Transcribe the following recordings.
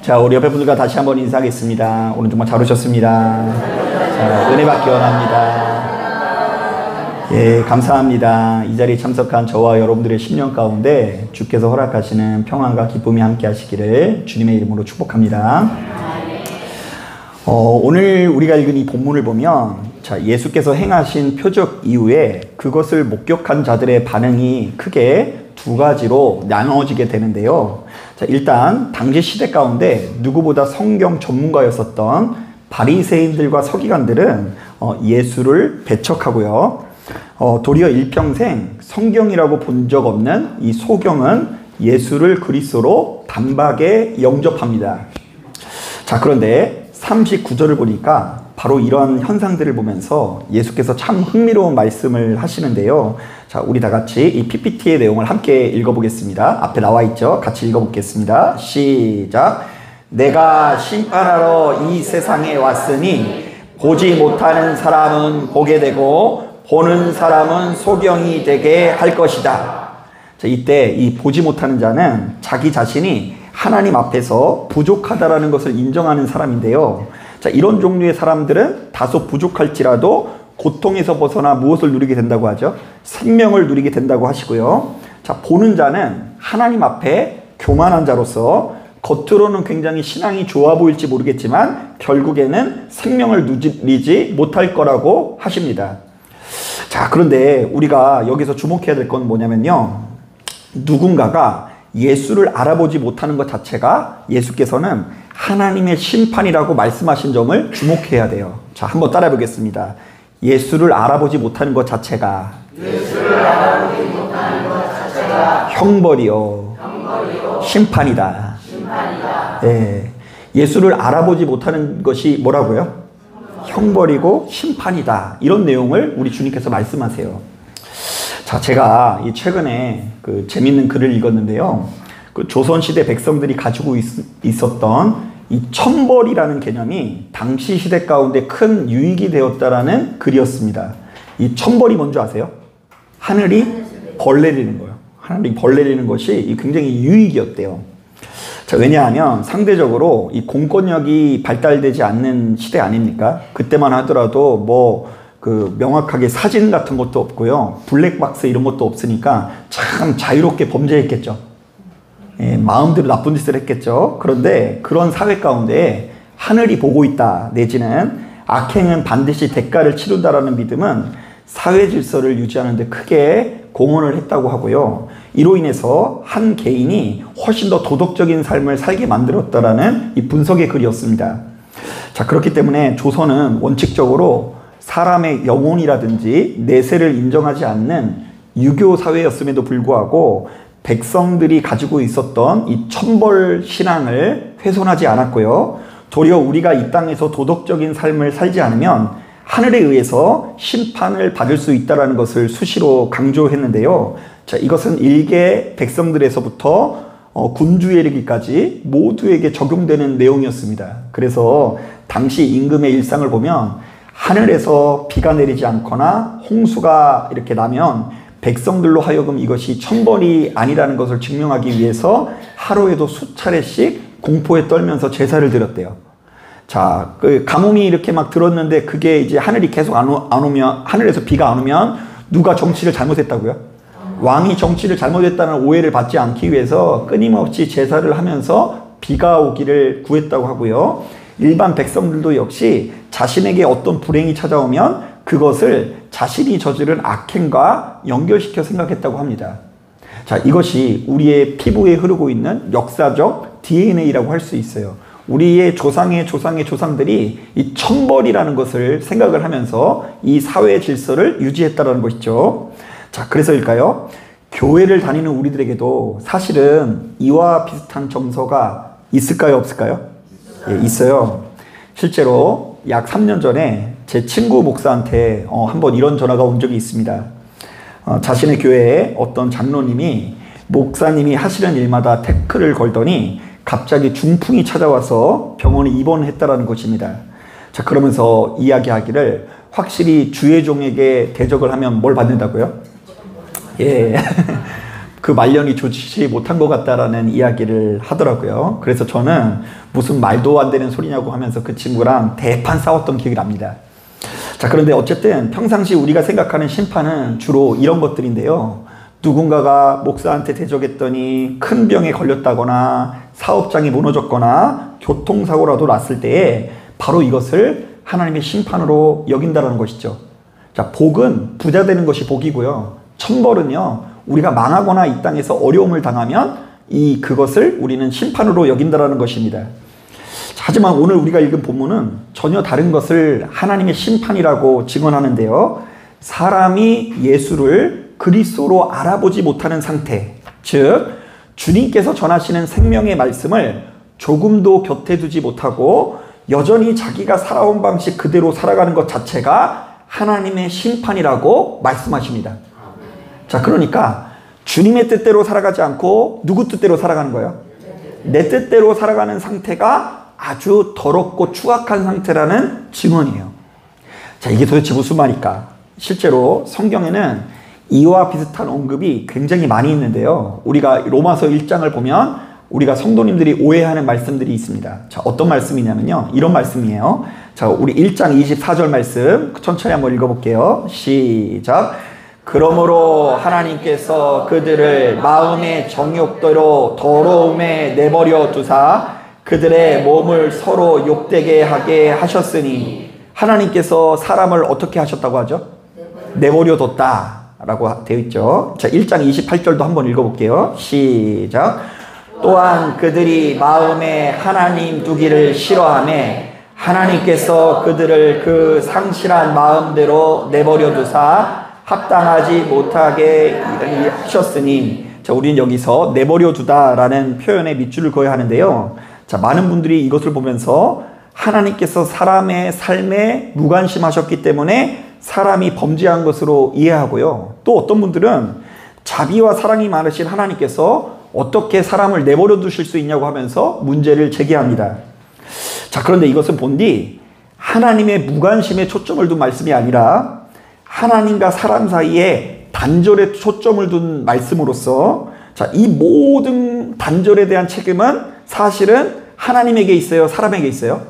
자, 우리 옆에 분들과 다시 한번 인사하겠습니다. 오늘 정말 잘 오셨습니다. 자, 은혜 받기 원합니다. 예, 감사합니다. 이 자리에 참석한 저와 여러분들의 10년 가운데 주께서 허락하시는 평안과 기쁨이 함께 하시기를 주님의 이름으로 축복합니다. 오늘 우리가 읽은 이 본문을 보면, 자, 예수께서 행하신 표적 이후에 그것을 목격한 자들의 반응이 크게 두 가지로 나눠지게 되는데요. 자, 일단 당시 시대 가운데 누구보다 성경 전문가였었던 바리새인들과 서기관들은 예수를 배척하고요. 도리어 일평생 성경이라고 본 적 없는 이 소경은 예수를 그리스도로 단박에 영접합니다. 자, 그런데 39절을 보니까 바로 이런 현상들을 보면서 예수께서 참 흥미로운 말씀을 하시는데요. 자, 우리 다 같이 이 PPT의 내용을 함께 읽어보겠습니다. 앞에 나와 있죠? 같이 읽어보겠습니다. 시작. 내가 심판하러 이 세상에 왔으니 보지 못하는 사람은 보게 되고 보는 사람은 소경이 되게 할 것이다. 자, 이때 이 보지 못하는 자는 자기 자신이 하나님 앞에서 부족하다라는 것을 인정하는 사람인데요. 자, 이런 종류의 사람들은 다소 부족할지라도 고통에서 벗어나 무엇을 누리게 된다고 하죠? 생명을 누리게 된다고 하시고요. 자, 보는 자는 하나님 앞에 교만한 자로서 겉으로는 굉장히 신앙이 좋아 보일지 모르겠지만 결국에는 생명을 누리지 못할 거라고 하십니다. 자, 그런데 우리가 여기서 주목해야 될 건 뭐냐면요. 누군가가 예수를 알아보지 못하는 것 자체가 예수께서는 하나님의 심판이라고 말씀하신 점을 주목해야 돼요. 자, 한번 따라해 보겠습니다. 예수를 알아보지 못하는 것 자체가 형벌이요, 심판이다. 예, 예수를 알아보지 못하는 것이 뭐라고요? 형벌이고 심판이다. 이런 내용을 우리 주님께서 말씀하세요. 자, 제가 최근에 재밌는 글을 읽었는데요. 조선시대 백성들이 가지고 있었던 이 천벌이라는 개념이 당시 시대 가운데 큰 유익이 되었다라는 글이었습니다. 이 천벌이 뭔지 아세요? 하늘이 벌 내리는 거예요. 하늘이 벌 내리는 것이 굉장히 유익이었대요. 자, 왜냐하면 상대적으로 이 공권력이 발달되지 않는 시대 아닙니까? 그때만 하더라도 명확하게 사진 같은 것도 없고요. 블랙박스 이런 것도 없으니까 참 자유롭게 범죄했겠죠. 예, 마음대로 나쁜 짓을 했겠죠. 그런데 그런 사회 가운데 하늘이 보고 있다, 내지는 악행은 반드시 대가를 치른다라는 믿음은 사회 질서를 유지하는 데 크게 공헌을 했다고 하고요. 이로 인해서 한 개인이 훨씬 더 도덕적인 삶을 살게 만들었다라는 이 분석의 글이었습니다. 자, 그렇기 때문에 조선은 원칙적으로 사람의 영혼이라든지 내세를 인정하지 않는 유교 사회였음에도 불구하고 백성들이 가지고 있었던 이 천벌 신앙을 훼손하지 않았고요. 도리어 우리가 이 땅에서 도덕적인 삶을 살지 않으면 하늘에 의해서 심판을 받을 수 있다는 것을 수시로 강조했는데요. 자, 이것은 일개 백성들에서부터 군주에 이르기까지 모두에게 적용되는 내용이었습니다. 그래서 당시 임금의 일상을 보면 하늘에서 비가 내리지 않거나 홍수가 이렇게 나면 백성들로 하여금 이것이 천벌이 아니라는 것을 증명하기 위해서 하루에도 수차례씩 공포에 떨면서 제사를 드렸대요. 자, 가뭄이 이렇게 막 들었는데 그게 이제 하늘이 계속 안 오면, 하늘에서 비가 안 오면 누가 정치를 잘못했다고요? 왕이 정치를 잘못했다는 오해를 받지 않기 위해서 끊임없이 제사를 하면서 비가 오기를 구했다고 하고요. 일반 백성들도 역시 자신에게 어떤 불행이 찾아오면 그것을 자신이 저지른 악행과 연결시켜 생각했다고 합니다. 자, 이것이 우리의 피부에 흐르고 있는 역사적 DNA라고 할 수 있어요. 우리의 조상의 조상들이 이 천벌이라는 것을 생각을 하면서 이 사회 질서를 유지했다는 것이죠. 자, 그래서일까요? 교회를 다니는 우리들에게도 사실은 이와 비슷한 정서가 있을까요, 없을까요? 예, 있어요. 실제로 약 3년 전에 제 친구 목사한테 한번 이런 전화가 온 적이 있습니다. 자신의 교회에 어떤 장로님이 목사님이 하시는 일마다 태클을 걸더니 갑자기 중풍이 찾아와서 병원에 입원했다라는 것입니다. 자, 그러면서 이야기하기를 확실히 주의 종에게 대적을 하면 뭘 받는다고요? 예. 그 말년이 좋지 못한 것 같다라는 이야기를 하더라고요. 그래서 저는 무슨 말도 안 되는 소리냐고 하면서 그 친구랑 대판 싸웠던 기억이 납니다. 자, 그런데 어쨌든 평상시 우리가 생각하는 심판은 주로 이런 것들인데요. 누군가가 목사한테 대적했더니 큰 병에 걸렸다거나 사업장이 무너졌거나 교통사고라도 났을 때에 바로 이것을 하나님의 심판으로 여긴다는 것이죠. 자, 복은 부자 되는 것이 복이고요. 천벌은요, 우리가 망하거나 이 땅에서 어려움을 당하면 그것을 우리는 심판으로 여긴다는 것입니다. 하지만 오늘 우리가 읽은 본문은 전혀 다른 것을 하나님의 심판이라고 증언하는데요. 사람이 예수를 그리스도로 알아보지 못하는 상태, 즉 주님께서 전하시는 생명의 말씀을 조금도 곁에 두지 못하고 여전히 자기가 살아온 방식 그대로 살아가는 것 자체가 하나님의 심판이라고 말씀하십니다. 자, 그러니까 주님의 뜻대로 살아가지 않고 누구 뜻대로 살아가는 거예요? 내 뜻대로 살아가는 상태가 아주 더럽고 추악한 상태라는 증언이에요. 자, 이게 도대체 무슨 말일까? 실제로 성경에는 이와 비슷한 언급이 굉장히 많이 있는데요. 우리가 로마서 1장을 보면 우리가 성도님들이 오해하는 말씀들이 있습니다. 자, 어떤 말씀이냐면요, 이런 말씀이에요. 자, 우리 1장 24절 말씀 천천히 한번 읽어볼게요. 시작. 그러므로 하나님께서 그들을 마음의 정욕대로 더러움에 내버려 두사 그들의 몸을 서로 욕되게 하게 하셨으니, 하나님께서 사람을 어떻게 하셨다고 하죠? 내버려 뒀다 라고 되어 있죠. 자, 1장 28절도 한번 읽어볼게요. 시작. 또한 그들이 마음에 하나님 두기를 싫어하며 하나님께서 그들을 그 상실한 마음대로 내버려 두사 합당하지 못하게 하셨으니, 자, 우리는 여기서 내버려 두다라는 표현에 밑줄을 그어야 하는데요. 자, 많은 분들이 이것을 보면서 하나님께서 사람의 삶에 무관심하셨기 때문에 사람이 범죄한 것으로 이해하고요. 또 어떤 분들은 자비와 사랑이 많으신 하나님께서 어떻게 사람을 내버려 두실 수 있냐고 하면서 문제를 제기합니다. 자, 그런데 이것은 본디 하나님의 무관심에 초점을 둔 말씀이 아니라 하나님과 사람 사이에 단절에 초점을 둔 말씀으로서, 자, 이 모든 단절에 대한 책임은 사실은 하나님에게 있어요? 사람에게 있어요?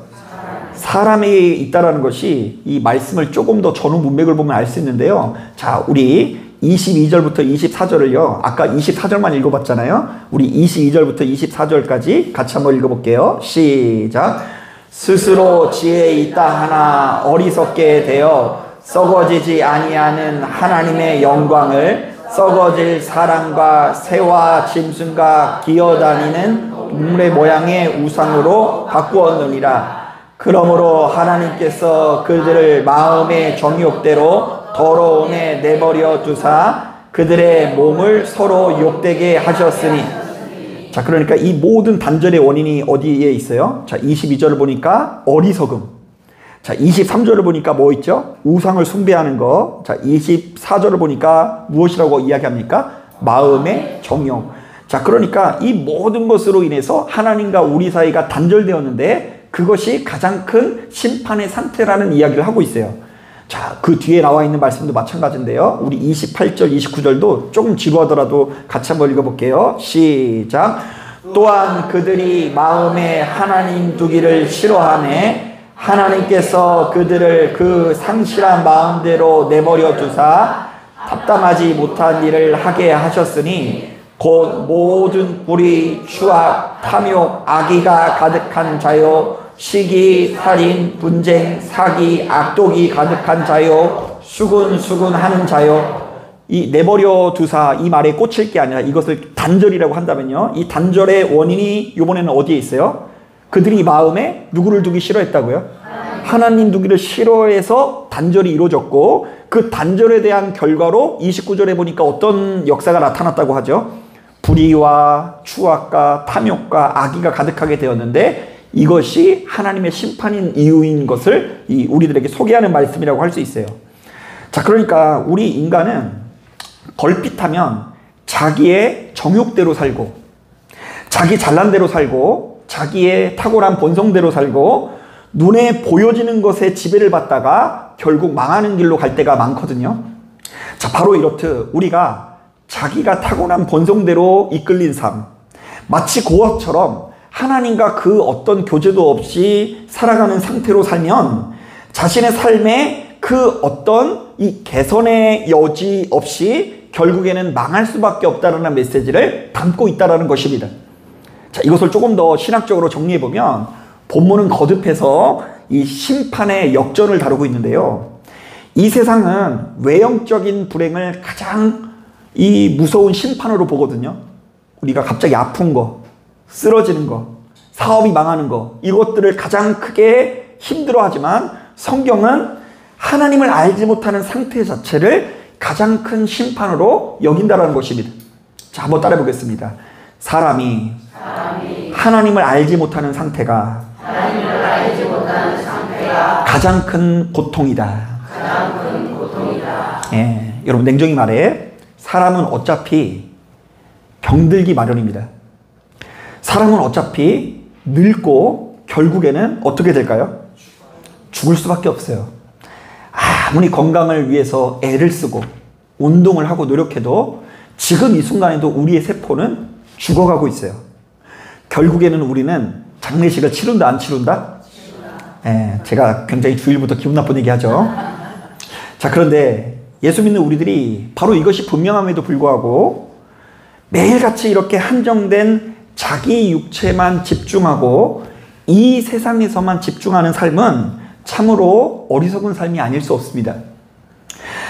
사람에게 있다라는 것이 이 말씀을 조금 더 전후 문맥을 보면 알 수 있는데요. 자, 우리 22절부터 24절을요. 아까 24절만 읽어봤잖아요. 우리 22절부터 24절까지 같이 한번 읽어볼게요. 시작. 스스로 지혜 있다 하나 어리석게 되어 썩어지지 아니하는 하나님의 영광을 썩어질 사람과 새와 짐승과 기어다니는 동물의 모양의 우상으로 바꾸었느니라. 그러므로 하나님께서 그들을 마음의 정욕대로 더러움에 내버려 두사 그들의 몸을 서로 욕되게 하셨으니. 자, 그러니까 이 모든 단절의 원인이 어디에 있어요? 자, 22절을 보니까 어리석음. 자, 23절을 보니까 뭐 있죠? 우상을 숭배하는 거. 자, 24절을 보니까 무엇이라고 이야기합니까? 마음의 정욕. 자, 그러니까 이 모든 것으로 인해서 하나님과 우리 사이가 단절되었는데 그것이 가장 큰 심판의 상태라는 이야기를 하고 있어요. 자, 그 뒤에 나와 있는 말씀도 마찬가지인데요. 우리 28절, 29절도 조금 지루하더라도 같이 한번 읽어볼게요. 시작. 또한 그들이 마음에 하나님 두기를 싫어하네 하나님께서 그들을 그 상실한 마음대로 내버려 두사 합당하지 못한 일을 하게 하셨으니 곧 모든 불의, 추악, 탐욕, 악의가 가득한 자요 시기, 살인, 분쟁, 사기, 악독이 가득한 자요 수군수군하는 자요. 이 내버려 두사 이 말에 꽂힐 게 아니라 이것을 단절이라고 한다면요, 이 단절의 원인이 이번에는 어디에 있어요? 그들이 마음에 누구를 두기 싫어했다고요? 하나님 두기를 싫어해서 단절이 이루어졌고, 그 단절에 대한 결과로 29절에 보니까 어떤 역사가 나타났다고 하죠? 불의와 추악과 탐욕과 악의가 가득하게 되었는데 이것이 하나님의 심판인 이유인 것을 우리들에게 소개하는 말씀이라고 할 수 있어요. 자, 그러니까 우리 인간은 걸핏하면 자기의 정욕대로 살고 자기 잘난 대로 살고 자기의 탁월한 본성대로 살고 눈에 보여지는 것에 지배를 받다가 결국 망하는 길로 갈 때가 많거든요. 자, 바로 이렇듯 우리가 자기가 타고난 본성대로 이끌린 삶, 마치 고아처럼 하나님과 그 어떤 교제도 없이 살아가는 상태로 살면 자신의 삶에 그 어떤 이 개선의 여지 없이 결국에는 망할 수밖에 없다는 메시지를 담고 있다는 것입니다. 자, 이것을 조금 더 신학적으로 정리해보면 본문은 거듭해서 이 심판의 역전을 다루고 있는데요. 이 세상은 외형적인 불행을 가장 이 무서운 심판으로 보거든요. 우리가 갑자기 아픈 거, 쓰러지는 거, 사업이 망하는 거, 이것들을 가장 크게 힘들어하지만 성경은 하나님을 알지 못하는 상태 자체를 가장 큰 심판으로 여긴다는 것입니다. 자, 한번 따라해 보겠습니다. 사람이 하나님을 알지 못하는 상태가 가장 큰 고통이다. 예, 여러분 냉정히 말해 사람은 어차피 병들기 마련입니다. 사람은 어차피 늙고 결국에는 어떻게 될까요? 죽을 수밖에 없어요. 아무리 건강을 위해서 애를 쓰고 운동을 하고 노력해도 지금 이 순간에도 우리의 세포는 죽어가고 있어요. 결국에는 우리는 장례식을 치른다 안 치른다? 예, 제가 굉장히 주일부터 기분 나쁜 얘기 하죠. 자, 그런데 예수 믿는 우리들이 바로 이것이 분명함에도 불구하고 매일같이 이렇게 한정된 자기 육체만 집중하고 이 세상에서만 집중하는 삶은 참으로 어리석은 삶이 아닐 수 없습니다.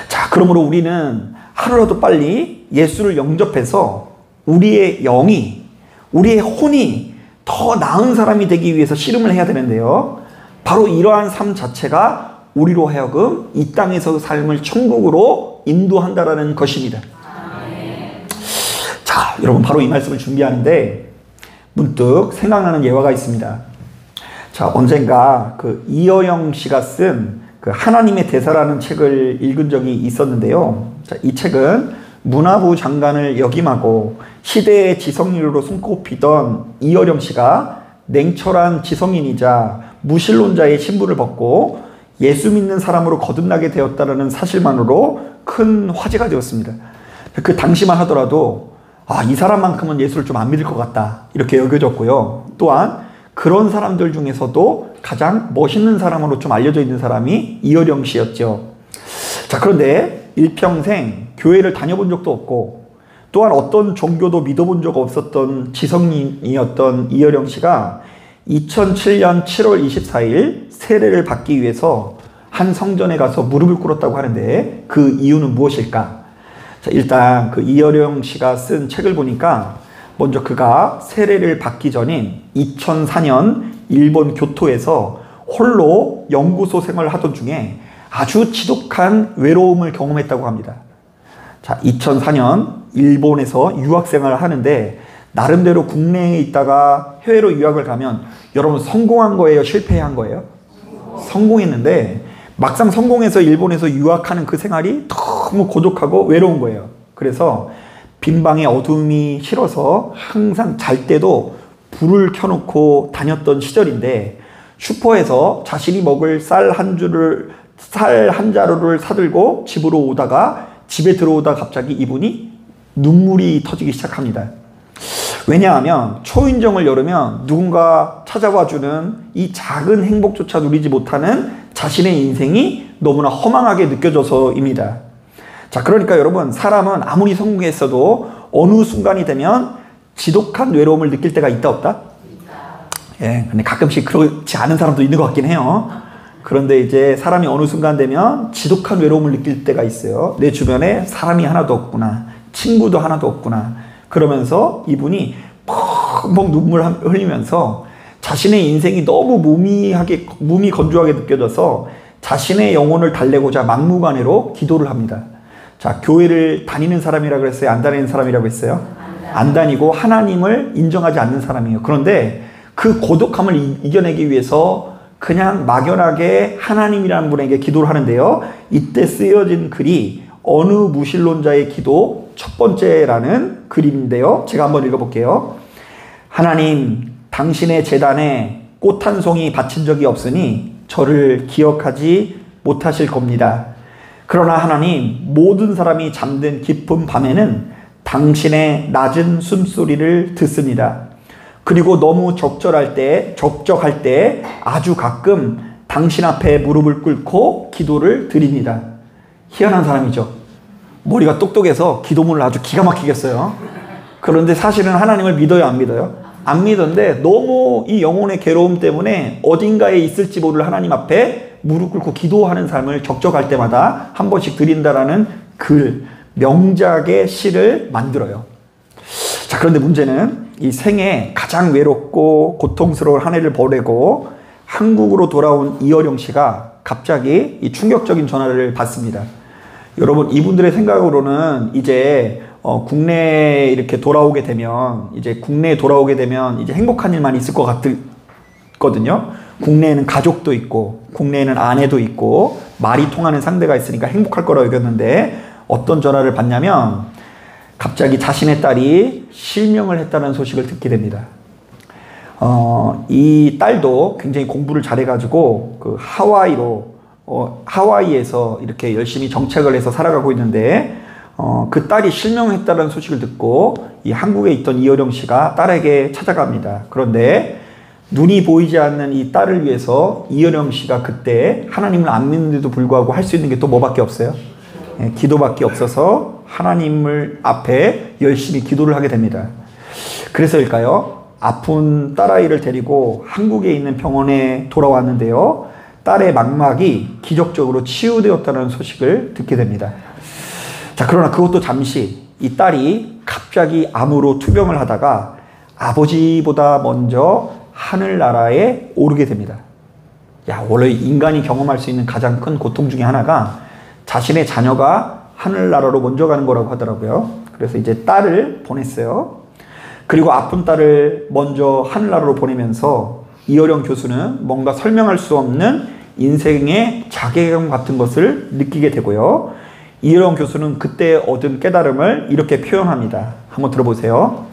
자, 그러므로 우리는 하루라도 빨리 예수를 영접해서 우리의 영이, 우리의 혼이 더 나은 사람이 되기 위해서 씨름을 해야 되는데요. 바로 이러한 삶 자체가 우리로 하여금 이 땅에서 삶을 천국으로 인도한다라는 것입니다. 자, 여러분 바로 이 말씀을 준비하는데 문득 생각나는 예화가 있습니다. 자, 언젠가 그 이어영 씨가 쓴 그 하나님의 대사라는 책을 읽은 적이 있었는데요. 자, 이 책은 문화부 장관을 역임하고 시대의 지성인으로 손꼽히던 이어영 씨가 냉철한 지성인이자 무신론자의 신분을 벗고 예수 믿는 사람으로 거듭나게 되었다는 사실만으로 큰 화제가 되었습니다. 그 당시만 하더라도 이 사람만큼은 예수를 좀 안 믿을 것 같다 이렇게 여겨졌고요. 또한 그런 사람들 중에서도 가장 멋있는 사람으로 좀 알려져 있는 사람이 이어령 씨였죠. 자, 그런데 일평생 교회를 다녀본 적도 없고 또한 어떤 종교도 믿어본 적 없었던 지성인이었던 이어령 씨가 2007년 7월 24일 세례를 받기 위해서 한 성전에 가서 무릎을 꿇었다고 하는데 그 이유는 무엇일까? 자, 일단 그 이어령 씨가 쓴 책을 보니까 먼저 그가 세례를 받기 전인 2004년 일본 교토에서 홀로 연구소 생활을 하던 중에 아주 지독한 외로움을 경험했다고 합니다. 자, 2004년 일본에서 유학 생활을 하는데 나름대로 국내에 있다가 해외로 유학을 가면 여러분 성공한 거예요? 실패한 거예요? 성공했는데 막상 성공해서 일본에서 유학하는 그 생활이 너무 고독하고 외로운 거예요. 그래서 빈방의 어둠이 싫어서 항상 잘 때도 불을 켜놓고 다녔던 시절인데 슈퍼에서 자신이 먹을 쌀 한 자루를 사들고 집으로 오다가 집에 들어오다 갑자기 이분이 눈물이 터지기 시작합니다. 왜냐하면 초인종을 열으면 누군가 찾아와주는 이 작은 행복조차 누리지 못하는 자신의 인생이 너무나 허망하게 느껴져서입니다. 자, 그러니까 여러분 사람은 아무리 성공했어도 어느 순간이 되면 지독한 외로움을 느낄 때가 있다 없다? 예, 근데 가끔씩 그렇지 않은 사람도 있는 것 같긴 해요. 그런데 이제 사람이 어느 순간 되면 지독한 외로움을 느낄 때가 있어요. 내 주변에 사람이 하나도 없구나, 친구도 하나도 없구나. 그러면서 이분이 펑펑 눈물 흘리면서 자신의 인생이 너무 무미 건조하게 느껴져서 자신의 영혼을 달래고자 막무가내로 기도를 합니다. 자, 교회를 다니는 사람이라고 그랬어요? 안 다니는 사람이라고 했어요? 안 다니고 하나님을 인정하지 않는 사람이에요. 그런데 그 고독함을 이겨내기 위해서 그냥 막연하게 하나님이라는 분에게 기도를 하는데요. 이때 쓰여진 글이 어느 무신론자의 기도 첫 번째라는 글인데요. 제가 한번 읽어볼게요. 하나님, 당신의 제단에 꽃 한 송이 바친 적이 없으니 저를 기억하지 못하실 겁니다. 그러나 하나님, 모든 사람이 잠든 깊은 밤에는 당신의 낮은 숨소리를 듣습니다. 그리고 너무 적적할 때 아주 가끔 당신 앞에 무릎을 꿇고 기도를 드립니다. 희한한 사람이죠. 머리가 똑똑해서 기도문을 아주 기가 막히게 써요. 그런데 사실은 하나님을 믿어요, 안 믿어요? 안 믿었는데 너무 이 영혼의 괴로움 때문에 어딘가에 있을지 모를 하나님 앞에 무릎 꿇고 기도하는 삶을 적적할 때마다 한 번씩 드린다라는 명작의 시를 만들어요. 자, 그런데 문제는 이 생애 가장 외롭고 고통스러운 한 해를 보내고 한국으로 돌아온 이어령 씨가 갑자기 이 충격적인 전화를 받습니다. 여러분, 이분들의 생각으로는 이제 국내에 이렇게 돌아오게 되면 이제 행복한 일만 있을 것 같거든요. 국내에는 가족도 있고 국내에는 아내도 있고 말이 통하는 상대가 있으니까 행복할 거라고 여겼는데 어떤 전화를 받냐면 갑자기 자신의 딸이 실명을 했다는 소식을 듣게 됩니다. 이 딸도 굉장히 공부를 잘해가지고 그 하와이에서 이렇게 열심히 정착을 해서 살아가고 있는데 그 딸이 실명했다는 소식을 듣고 이 한국에 있던 이어령 씨가 딸에게 찾아갑니다. 그런데 눈이 보이지 않는 이 딸을 위해서 이어령 씨가 그때 하나님을 안 믿는데도 불구하고 할 수 있는 게 또 뭐밖에 없어요? 기도밖에 없어서 하나님을 앞에 열심히 기도를 하게 됩니다. 그래서일까요? 아픈 딸아이를 데리고 한국에 있는 병원에 돌아왔는데요. 딸의 망막이 기적적으로 치유되었다는 소식을 듣게 됩니다. 자, 그러나 그것도 잠시 이 딸이 갑자기 암으로 투병을 하다가 아버지보다 먼저 하늘나라에 오르게 됩니다. 원래 인간이 경험할 수 있는 가장 큰 고통 중에 하나가 자신의 자녀가 하늘나라로 먼저 가는 거라고 하더라고요. 그래서 이제 딸을 보냈어요. 그리고 아픈 딸을 먼저 하늘나라로 보내면서 이어령 교수는 뭔가 설명할 수 없는 인생의 자괴감 같은 것을 느끼게 되고요. 이어령 교수는 그때 얻은 깨달음을 이렇게 표현합니다. 한번 들어보세요.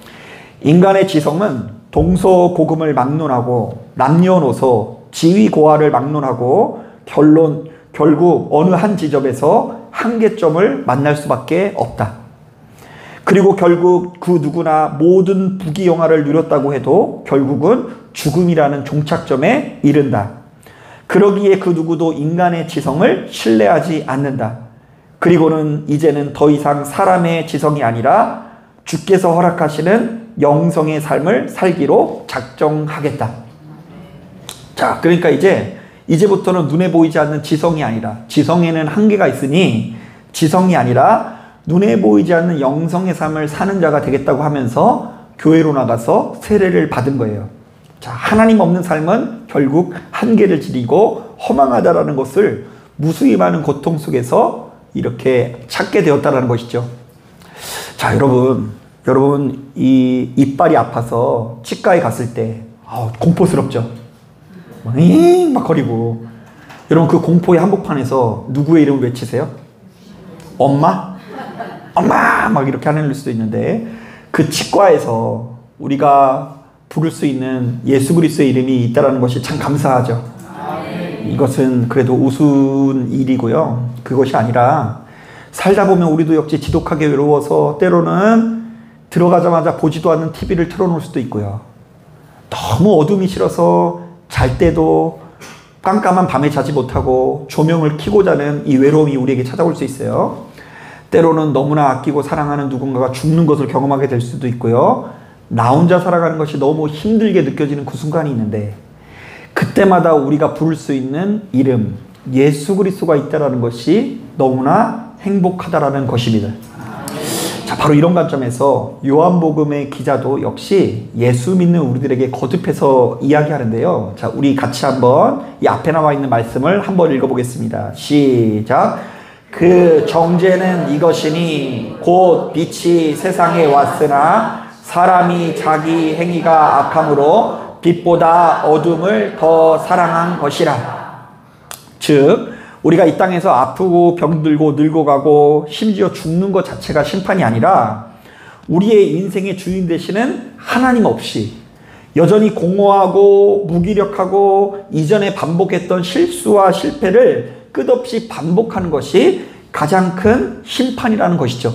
인간의 지성은 동서고금을 막론하고 남녀노소, 지위고하를 막론하고 결국 어느 한 지점에서 한계점을 만날 수밖에 없다. 그리고 결국 그 누구나 모든 부귀영화를 누렸다고 해도 결국은 죽음이라는 종착점에 이른다. 그러기에 그 누구도 인간의 지성을 신뢰하지 않는다. 그리고는 이제는 더 이상 사람의 지성이 아니라 주께서 허락하시는 영성의 삶을 살기로 작정하겠다. 자, 그러니까 이제부터는 눈에 보이지 않는 지성이 아니라, 지성에는 한계가 있으니 지성이 아니라 눈에 보이지 않는 영성의 삶을 사는 자가 되겠다고 하면서 교회로 나가서 세례를 받은 거예요. 자, 하나님 없는 삶은 결국 한계를 지니고 허망하다라는 것을 무수히 많은 고통 속에서 이렇게 찾게 되었다라는 것이죠. 자, 여러분 이 이빨이 아파서 치과에 갔을 때 공포스럽죠. 막 거리고. 여러분, 그 공포의 한복판에서 누구의 이름을 외치세요? 엄마? 엄마! 막 이렇게 하는 수도 있는데, 그 치과에서 우리가 부를 수 있는 예수 그리스도의 이름이 있다는 것이 참 감사하죠. 이것은 그래도 우스운 일이고요. 그것이 아니라 살다 보면 우리도 역시 지독하게 외로워서 때로는 들어가자마자 보지도 않는 TV를 틀어놓을 수도 있고요. 너무 어둠이 싫어서 잘 때도 깜깜한 밤에 자지 못하고 조명을 켜고 자는 이 외로움이 우리에게 찾아올 수 있어요. 때로는 너무나 아끼고 사랑하는 누군가가 죽는 것을 경험하게 될 수도 있고요. 나 혼자 살아가는 것이 너무 힘들게 느껴지는 그 순간이 있는데, 그때마다 우리가 부를 수 있는 이름, 예수 그리스도가 있다는 것이 너무나 행복하다라는 것입니다. 자, 바로 이런 관점에서 요한복음의 기자도 역시 예수 믿는 우리들에게 거듭해서 이야기하는데요. 자, 우리 같이 한번 이 앞에 나와 있는 말씀을 한번 읽어보겠습니다. 시작. 그 정죄는 이것이니 곧 빛이 세상에 왔으나 사람이 자기 행위가 악함으로 빛보다 어둠을 더 사랑한 것이라. 즉, 우리가 이 땅에서 아프고 병들고 늙어가고 심지어 죽는 것 자체가 심판이 아니라 우리의 인생의 주인 되시는 하나님 없이 여전히 공허하고 무기력하고 이전에 반복했던 실수와 실패를 끝없이 반복하는 것이 가장 큰 심판이라는 것이죠.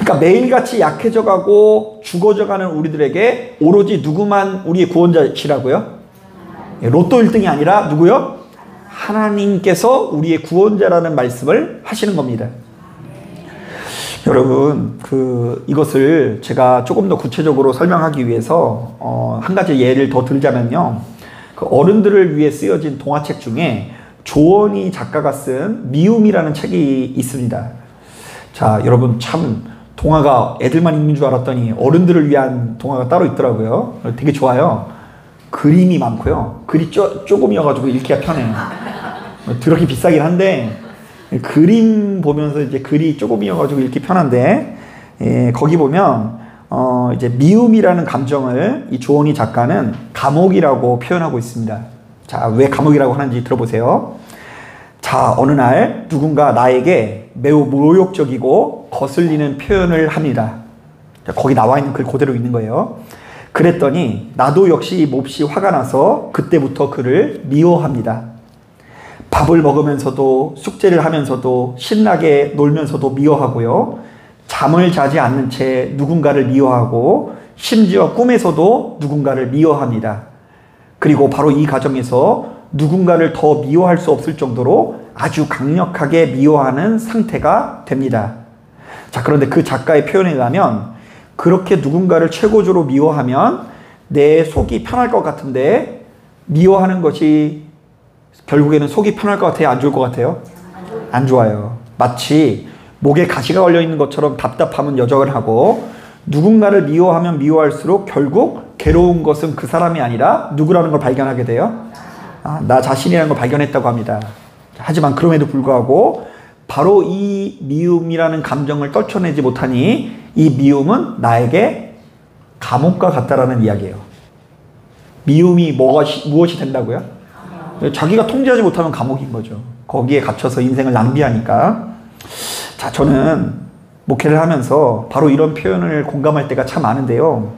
그러니까 매일같이 약해져가고 죽어져가는 우리들에게 오로지 누구만 우리의 구원자시라고요? 로또 1등이 아니라 누구요? 하나님께서 우리의 구원자라는 말씀을 하시는 겁니다. 여러분, 이것을 제가 조금 더 구체적으로 설명하기 위해서 한 가지 예를 더 들자면요. 어른들을 위해 쓰여진 동화책 중에 조원희 작가가 쓴 미움이라는 책이 있습니다. 자, 여러분, 참 동화가 애들만 읽는 줄 알았더니 어른들을 위한 동화가 따로 있더라고요. 되게 좋아요. 그림이 많고요. 글이 조금이어가지고 읽기가 편해요. 들어기 비싸긴 한데 그림 보면서 이제 글이 조금이어가지고 읽기 편한데, 거기 보면 이제 미움이라는 감정을 이 조원희 작가는 감옥이라고 표현하고 있습니다. 자, 왜 감옥이라고 하는지 들어보세요. 자, 어느 날 누군가 나에게 매우 모욕적이고 거슬리는 표현을 합니다. 자, 거기 나와 있는 글 그대로 있는 거예요. 그랬더니 나도 역시 몹시 화가 나서 그때부터 그를 미워합니다. 밥을 먹으면서도 숙제를 하면서도 신나게 놀면서도 미워하고요. 잠을 자지 않는 채 누군가를 미워하고 심지어 꿈에서도 누군가를 미워합니다. 그리고 바로 이 과정에서 누군가를 더 미워할 수 없을 정도로 아주 강력하게 미워하는 상태가 됩니다. 자, 그런데 그 작가의 표현에 의하면 그렇게 누군가를 최고조로 미워하면 내 속이 편할 것 같은데 미워하는 것이 결국에는 속이 편할 것 같아요? 안 좋을 것 같아요? 안 좋아요. 마치 목에 가시가 걸려 있는 것처럼 답답함은 여정을 하고 누군가를 미워하면 미워할수록 결국 괴로운 것은 그 사람이 아니라 누구라는 걸 발견하게 돼요? 나 자신이라는 걸 발견했다고 합니다. 하지만 그럼에도 불구하고 바로 이 미움이라는 감정을 떨쳐내지 못하니 이 미움은 나에게 감옥과 같다라는 이야기예요. 미움이 무엇이 된다고요? 자기가 통제하지 못하면 감옥인 거죠. 거기에 갇혀서 인생을 낭비하니까. 자, 저는 목회를 하면서 바로 이런 표현을 공감할 때가 참 많은데요.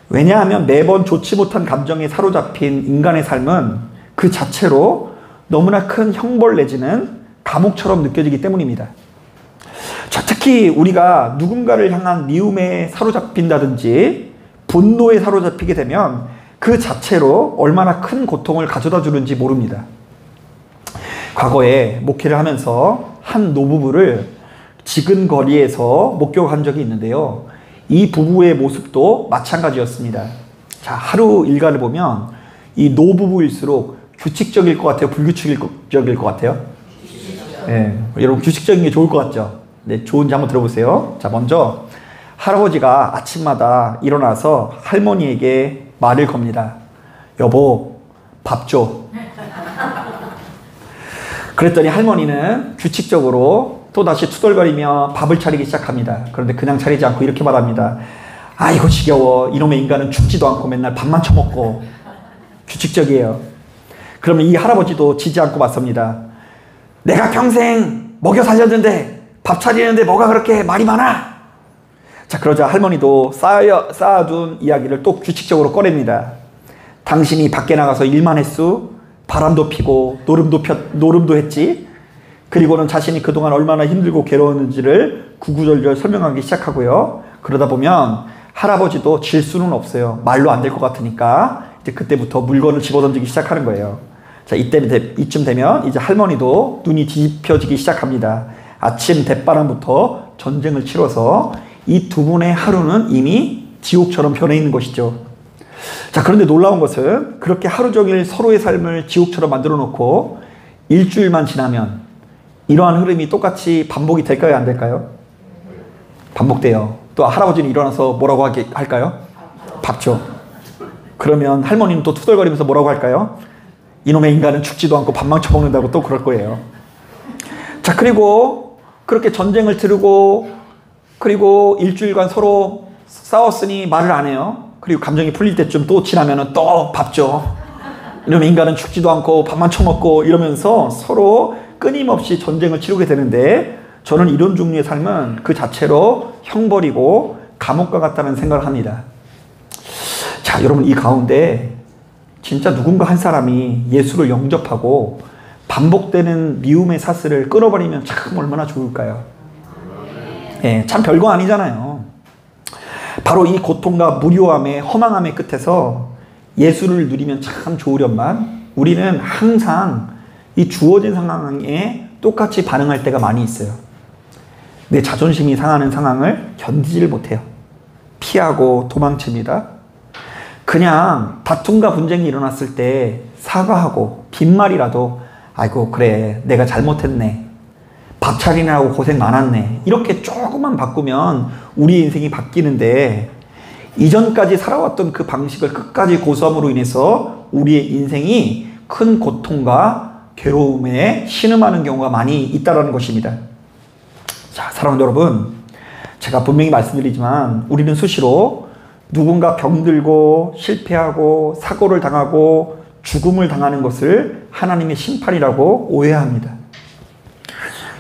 왜냐하면 매번 좋지 못한 감정에 사로잡힌 인간의 삶은 그 자체로 너무나 큰 형벌 내지는 감옥처럼 느껴지기 때문입니다. 자, 특히 우리가 누군가를 향한 미움에 사로잡힌다든지 분노에 사로잡히게 되면 그 자체로 얼마나 큰 고통을 가져다 주는지 모릅니다. 과거에 목회를 하면서 한 노부부를 지근거리에서 목격한 적이 있는데요. 이 부부의 모습도 마찬가지였습니다. 자, 하루 일과를 보면 이 노부부일수록 규칙적일 것 같아요? 불규칙적일 것 같아요? 네, 여러분 규칙적인 게 좋을 것 같죠? 네, 좋은지 한번 들어보세요. 자, 먼저 할아버지가 아침마다 일어나서 할머니에게 말을 겁니다. 여보, 밥 줘. 그랬더니 할머니는 규칙적으로 또다시 투덜거리며 밥을 차리기 시작합니다. 그런데 그냥 차리지 않고 이렇게 말합니다. 아이고 지겨워. 이놈의 인간은 죽지도 않고 맨날 밥만 처먹고. 규칙적이에요. 그러면 이 할아버지도 지지 않고 맞섭니다. 내가 평생 먹여 살렸는데 밥 차리는데 뭐가 그렇게 말이 많아? 자, 그러자 할머니도 쌓아둔 이야기를 또 규칙적으로 꺼냅니다. 당신이 밖에 나가서 일만 했수? 바람도 피고 노름도 했지? 그리고는 자신이 그동안 얼마나 힘들고 괴로웠는지를 구구절절 설명하기 시작하고요. 그러다 보면 할아버지도 질 수는 없어요. 말로 안 될 것 같으니까 이제 그때부터 물건을 집어던지기 시작하는 거예요. 자, 이쯤 되면 이제 할머니도 눈이 뒤집혀지기 시작합니다. 아침 대바람부터 전쟁을 치러서 이 두 분의 하루는 이미 지옥처럼 변해 있는 것이죠. 자, 그런데 놀라운 것은 그렇게 하루 종일 서로의 삶을 지옥처럼 만들어 놓고 일주일만 지나면 이러한 흐름이 똑같이 반복이 될까요? 안 될까요? 반복돼요. 또 할아버지는 일어나서 뭐라고 할까요? 밥 줘. 그러면 할머니는 또 투덜거리면서 뭐라고 할까요? 이놈의 인간은 죽지도 않고 밥만 처먹는다고 또 그럴 거예요. 자, 그리고 그렇게 전쟁을 치르고 그리고 일주일간 서로 싸웠으니 말을 안 해요. 그리고 감정이 풀릴 때쯤 또 지나면은 또 밥 줘. 이러면 인간은 죽지도 않고 밥만 처먹고 이러면서 서로 끊임없이 전쟁을 치르게 되는데 저는 이런 종류의 삶은 그 자체로 형벌이고 감옥과 같다는 생각을 합니다. 자, 여러분 이 가운데 진짜 누군가 한 사람이 예수를 영접하고 반복되는 미움의 사슬을 끊어버리면 참 얼마나 좋을까요? 예, 참 별거 아니잖아요. 바로 이 고통과 무료함의 허망함의 끝에서 예수를 누리면 참 좋으련만 우리는 항상 이 주어진 상황에 똑같이 반응할 때가 많이 있어요. 내 자존심이 상하는 상황을 견디질 못해요. 피하고 도망칩니다. 그냥 다툼과 분쟁이 일어났을 때 사과하고 빈말이라도 아이고 그래 내가 잘못했네. 밥 차리느라고 고생 많았네. 이렇게 조금만 바꾸면 우리 인생이 바뀌는데 이전까지 살아왔던 그 방식을 끝까지 고수함으로 인해서 우리의 인생이 큰 고통과 괴로움에 신음하는 경우가 많이 있다는 것입니다. 자, 사랑하는 여러분, 제가 분명히 말씀드리지만 우리는 수시로 누군가 병들고 실패하고 사고를 당하고 죽음을 당하는 것을 하나님의 심판이라고 오해합니다.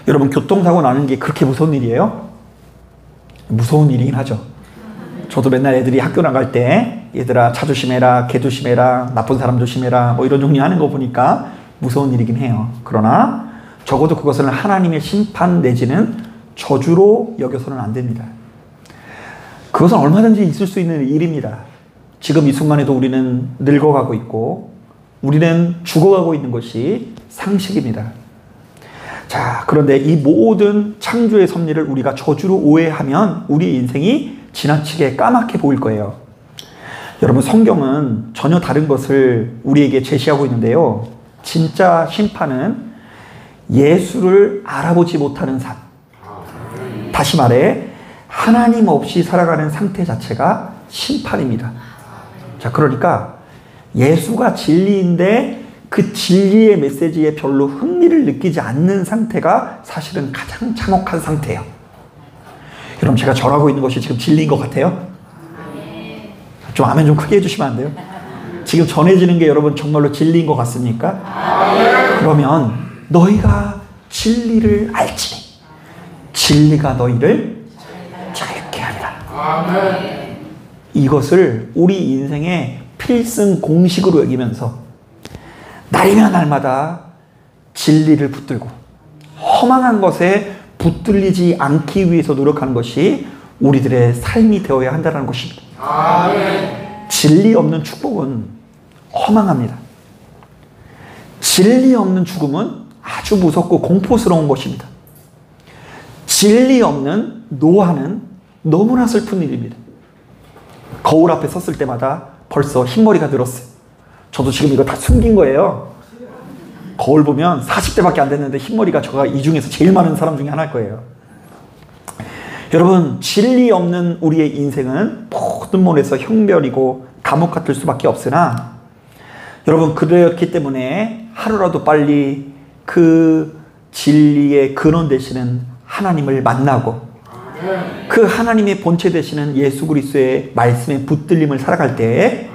여러분, 교통사고 나는 게 그렇게 무서운 일이에요? 무서운 일이긴 하죠. 저도 맨날 애들이 학교 나갈 때 얘들아 차 조심해라, 개 조심해라, 나쁜 사람 조심해라 뭐 이런 종류 하는 거 보니까 무서운 일이긴 해요. 그러나 적어도 그것은 하나님의 심판 내지는 저주로 여겨서는 안 됩니다. 그것은 얼마든지 있을 수 있는 일입니다. 지금 이 순간에도 우리는 늙어가고 있고 우리는 죽어가고 있는 것이 상식입니다. 자, 그런데 이 모든 창조의 섭리를 우리가 저주로 오해하면 우리 인생이 지나치게 까맣게 보일 거예요. 여러분, 성경은 전혀 다른 것을 우리에게 제시하고 있는데요. 진짜 심판은 예수를 알아보지 못하는 삶. 다시 말해 하나님 없이 살아가는 상태 자체가 심판입니다. 자, 그러니까 예수가 진리인데 그 진리의 메시지에 별로 흥미를 느끼지 않는 상태가 사실은 가장 참혹한 상태예요. 여러분, 제가 전하고 있는 것이 지금 진리인 것 같아요? 좀 아멘 좀 크게 해주시면 안 돼요? 지금 전해지는 게 여러분 정말로 진리인 것 같습니까? 그러면 너희가 진리를 알지니 진리가 너희를 자유케 하리라. 이것을 우리 인생의 필승 공식으로 여기면서 날이면 날마다 진리를 붙들고 허망한 것에 붙들리지 않기 위해서 노력하는 것이 우리들의 삶이 되어야 한다는 것입니다. 진리 없는 축복은 허망합니다. 진리 없는 죽음은 아주 무섭고 공포스러운 것입니다. 진리 없는 노화는 너무나 슬픈 일입니다. 거울 앞에 섰을 때마다 벌써 흰머리가 늘었어요. 저도 지금 이거 다 숨긴 거예요. 거울 보면 40대밖에 안 됐는데 흰머리가 제가 이 중에서 제일 많은 사람 중에 하나일 거예요. 여러분, 진리 없는 우리의 인생은 모든 면에서 형별이고 감옥 같을 수밖에 없으나 여러분, 그렇기 때문에 하루라도 빨리 그 진리의 근원 되시는 하나님을 만나고 그 하나님의 본체 되시는 예수 그리스도의 말씀에 붙들림을 살아갈 때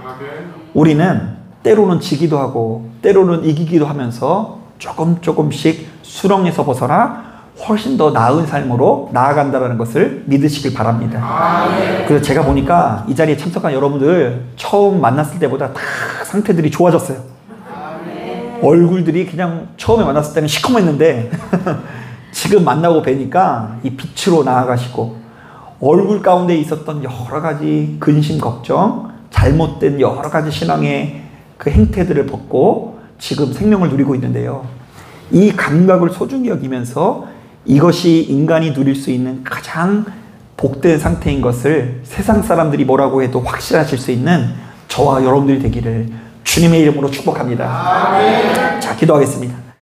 우리는 때로는 지기도 하고 때로는 이기기도 하면서 조금씩 수렁에서 벗어나 훨씬 더 나은 삶으로 나아간다는 것을 믿으시길 바랍니다. 그래서 제가 보니까 이 자리에 참석한 여러분들 처음 만났을 때보다 다 상태들이 좋아졌어요. 얼굴들이 그냥 처음에 만났을 때는 시커맸는데 지금 만나고 뵈니까 이 빛으로 나아가시고 얼굴 가운데 있었던 여러 가지 근심, 걱정, 잘못된 여러 가지 신앙의 그 행태들을 벗고 지금 생명을 누리고 있는데요. 이 감각을 소중히 여기면서 이것이 인간이 누릴 수 있는 가장 복된 상태인 것을 세상 사람들이 뭐라고 해도 확실하실 수 있는 저와 여러분들이 되기를 주님의 이름으로 축복합니다. 자, 기도하겠습니다.